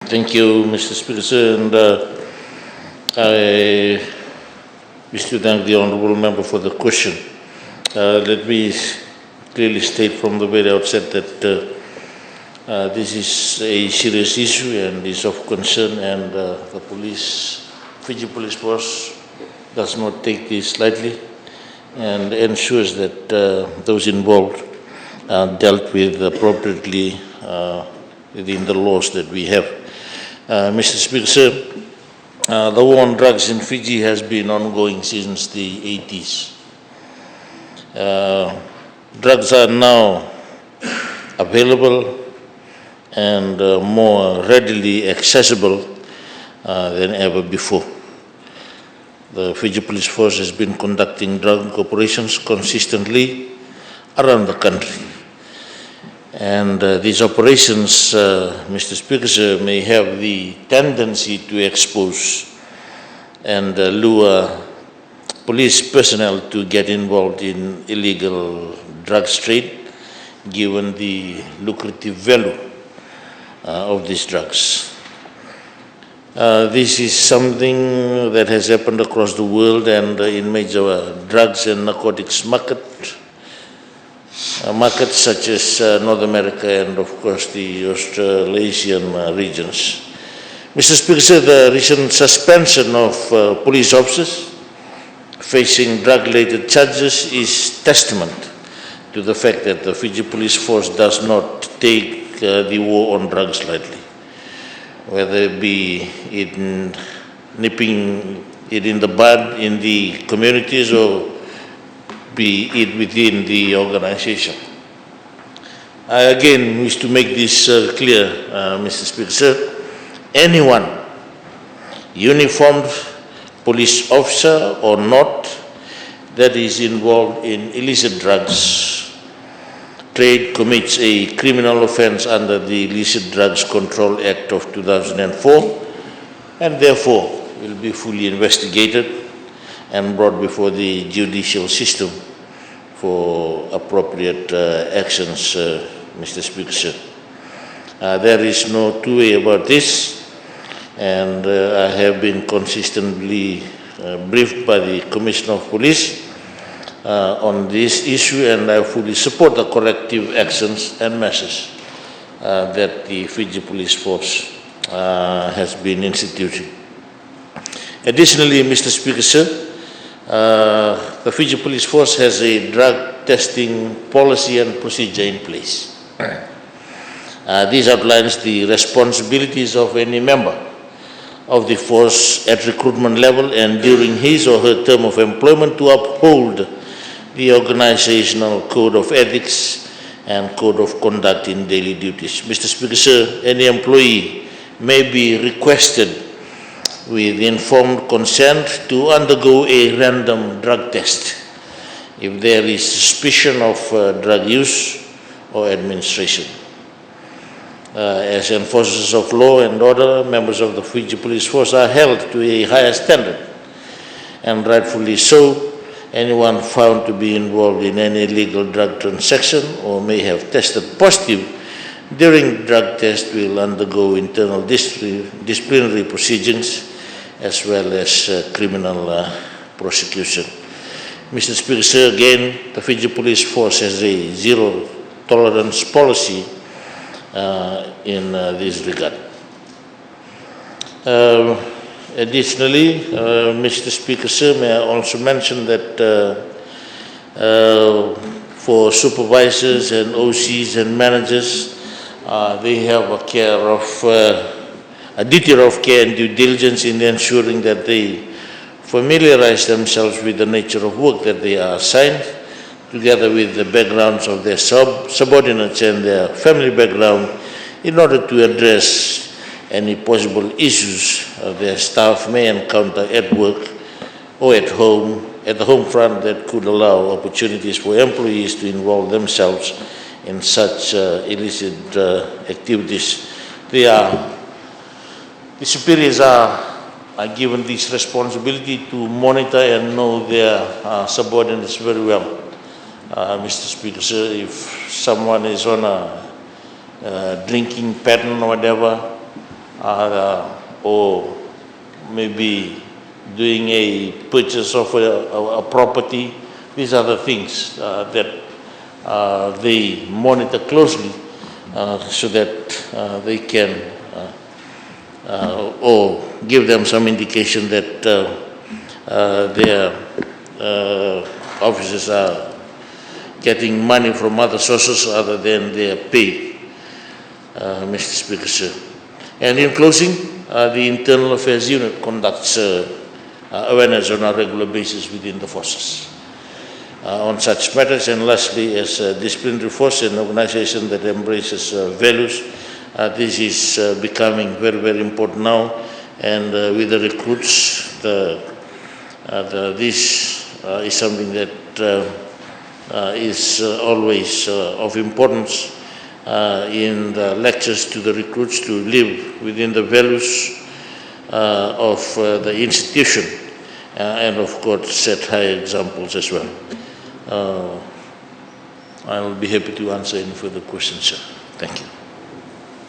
Thank you, Mr. Speaker, sir, and I wish to thank the honourable member for the question. Let me clearly state from the very outset that this is a serious issue and is of concern, and the Fiji Police Force does not take this lightly and ensures that those involved are dealt with appropriately within the laws that we have. Mr. Speaker, sir, the war on drugs in Fiji has been ongoing since the 80s. Drugs are now available and more readily accessible than ever before. The Fiji Police Force has been conducting drug operations consistently around the country. And these operations, Mr. Speaker, sir, may have the tendency to expose and lure police personnel to get involved in illegal drug trade, given the lucrative value of these drugs. This is something that has happened across the world and in major drugs and narcotics markets such as North America and, of course, the Australasian regions. Mr. Speaker, sir, the recent suspension of police officers facing drug-related charges is testament to the fact that the Fiji Police Force does not take the war on drugs lightly, whether it be in nipping it in the bud in the communities or be it within the organization. I again wish to make this clear, Mr. Speaker, sir. Anyone, uniformed police officer or not, that is involved in illicit drugs trade commits a criminal offense under the Illicit Drugs Control Act of 2004 and therefore will be fully investigated and brought before the judicial system for appropriate actions, Mr. Speaker, sir. There is no two way about this, and I have been consistently briefed by the Commissioner of Police on this issue, and I fully support the corrective actions and measures that the Fiji Police Force has been instituting. Additionally, Mr. Speaker, sir, the Fiji Police Force has a drug testing policy and procedure in place. This outlines the responsibilities of any member of the force at recruitment level and during his or her term of employment to uphold the organizational code of ethics and code of conduct in daily duties. Mr. Speaker, sir, any employee may be requested with informed consent to undergo a random drug test if there is suspicion of drug use or administration. As enforcers of law and order, members of the Fiji Police Force are held to a higher standard, and rightfully so. Anyone found to be involved in any illegal drug transaction or may have tested positive during drug test will undergo internal disciplinary proceedings as well as criminal prosecution. Mr. Speaker, sir, again, the Fiji Police Force has a zero tolerance policy in this regard. Additionally, Mr. Speaker, sir, may I also mention that for supervisors and OCs and managers, they have a duty of care and due diligence in ensuring that they familiarize themselves with the nature of work that they are assigned, together with the backgrounds of their subordinates and their family background, in order to address any possible issues their staff may encounter at work or at home, at the home front, that could allow opportunities for employees to involve themselves in such illicit activities. The superiors are given this responsibility to monitor and know their subordinates very well. Mr. Speaker, sir, if someone is on a drinking pattern or whatever, or maybe doing a purchase of a property. These are the things that they monitor closely so that they can or give them some indication that their officers are getting money from other sources other than their pay, Mr. Speaker, sir. And in closing, the Internal Affairs Unit conducts awareness on a regular basis within the forces on such matters. And lastly, as a disciplinary force, an organization that embraces values, this is becoming very, very important now. And with the recruits, this is something that is always of importance in the lectures to the recruits to live within the values of the institution and of course set high examples as well. I will be happy to answer any further questions, sir. Thank you.